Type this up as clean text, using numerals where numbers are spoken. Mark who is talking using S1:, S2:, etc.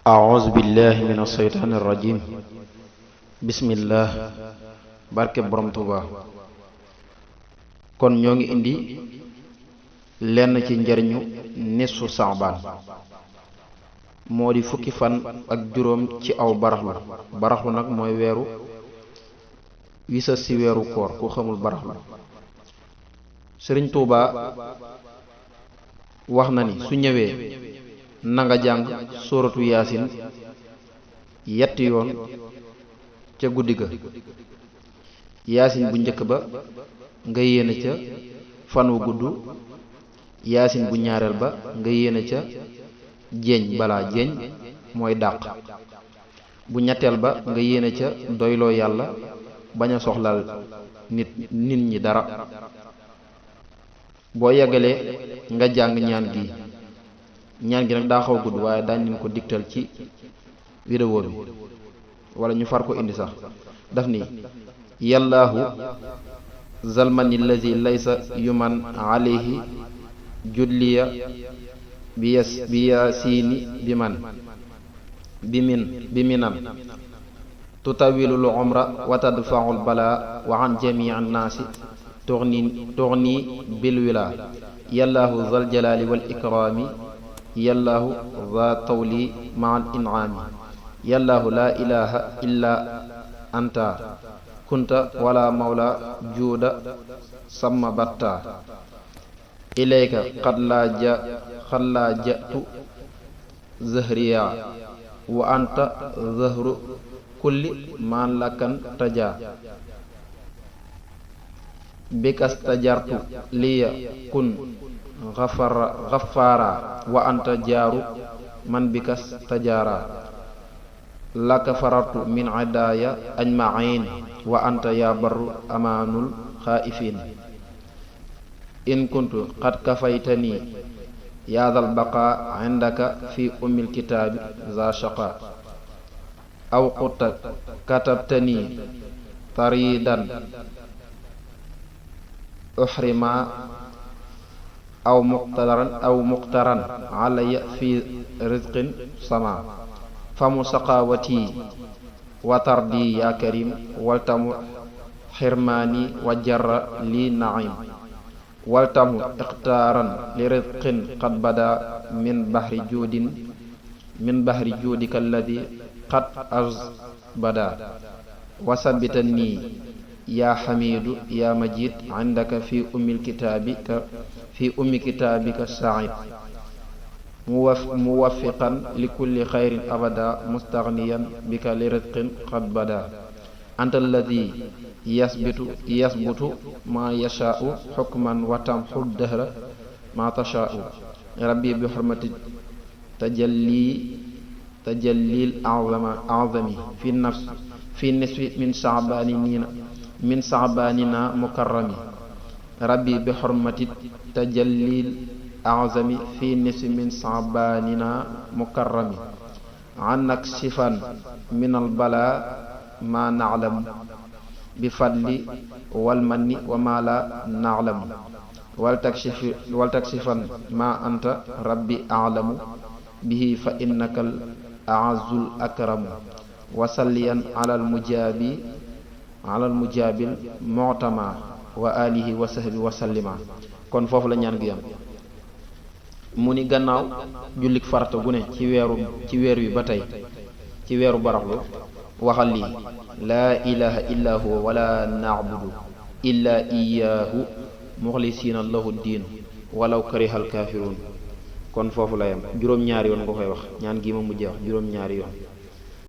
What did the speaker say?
S1: أعوذ بالله من الشيطان الرجيم بسم الله barke borom Tuuba kon ñoo ngi indi lenn ci njariñu nisfu Saabaan moo di fukki fan ak juróom ci aw baraxlu baraxlu nag mooy weeru wisa ci weeru koor ku xamul baraxlu Sëriñ Tuuba wax na ni su ñëwee na nga jàng sóoratu yaasin yetti yoon ca guddi ga yaasin bu njëkk ba nga yéene ca fan wu gudd yaasin bu ñaareel ba nga yéene ca jeeñ balaa jeeñ mooy dàq bu ñetteel ba nga yéene ca doyloo yàlla bañ a soxlaal nit ñi dara boo yeggalee nga jàng ñaan gi nag daa xaw gudd waaye daañ leen ko digtal ci vidéo bi wala ñu far ko indi sax daf ni yallaahu zalmani lazi laysa yuman alayhi julliya bi yaasiini bi minan tutawilul umra wa tadfaul bala wa an jamii annaasi tughni bil wila yallaahu zal jalaali wal ikraami yallaahu za tawli ma al in'aami yallaahu laa ilaha illa anta kunta wala mawla juuda sama batta ilayka qad laa jatu zahriya wa anta zahru kulli man lakan taja bikastajartu liya kun ghaffara wa anta jaaru man bikas tajara laka farartu min adaya ajma'in wa anta ya barru amanul khaifin in kuntu qad kafaytani ya dhal baqa indaka fi ummil kitabi za shaqa aw qutta katabtani taridan uhrima aw muqtaran alayya fi rizqin sama famu saqawati wa tardi ya karim waltamu xirmaani wa jarra li naim waltamu iqtaaran li rizqin qad bada min bahri juudika alladi qad azbada wa sabitani ya xamidu ya majid indaka fi ummi kitaabika said muwaffiqan li kulli xayrin abada mustaghniyan bika li rizqin qad bada anta alladi yasbutu ma yashaa'u hukman wa tamhu dahra ma tashaa'u rabbi bi hurmati tajallil a'zami fi nisfi min sa'banina mukarrami rabbi bi hurmati tajallil a'zami fi nisfi min sa'banina mukarrami annak sifan min al bala ma na'lam bi fadli wal manni wa ma la na'lam wal taksifan ma anta rabbi a'lamu bihi fa innaka al a'azzul akramu wa salliyan ala al mujabil mu'tama wa alihi wa sahbi wa sallima kon foofu la ñaan gi am mu ni gannaaw jullik farata gu ne ci weer wi ba tey ci weeru baraxlu waxal lii laa ilaha illa huwa wala na'budu illa iyyahu muxlisiina lahu diin walaw karihal kaafiruun kon foofu la yam juróom-ñaari yoon nga koy wax ñaan gi ma mujjee wax juróom-ñaari yoon